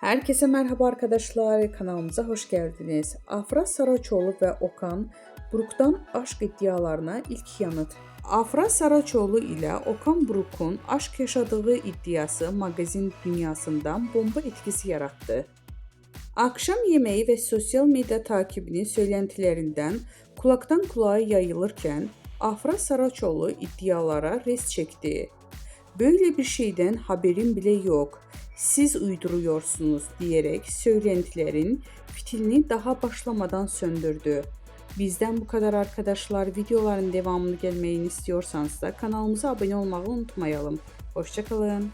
Herkese merhaba arkadaşlar, kanalımıza hoş geldiniz. Afra Saraçoğlu ve Okan Buruk'tan aşk iddialarına ilk yanıt. Afra Saraçoğlu ile Okan Buruk'un aşk yaşadığı iddiası magazin dünyasından bomba etkisi yarattı. Akşam yemeği ve sosyal medya takibinin söylentilerinden kulaktan kulağa yayılırken Afra Saraçoğlu iddialara res çekti. "Böyle bir şeyden haberim bile yok. Siz uyduruyorsunuz" diyerek söylentilerin fitilini daha başlamadan söndürdü. Bizden bu kadar arkadaşlar. Videoların devamını gelmeyini istiyorsanız da kanalımıza abone olmayı unutmayalım. Hoşça kalın.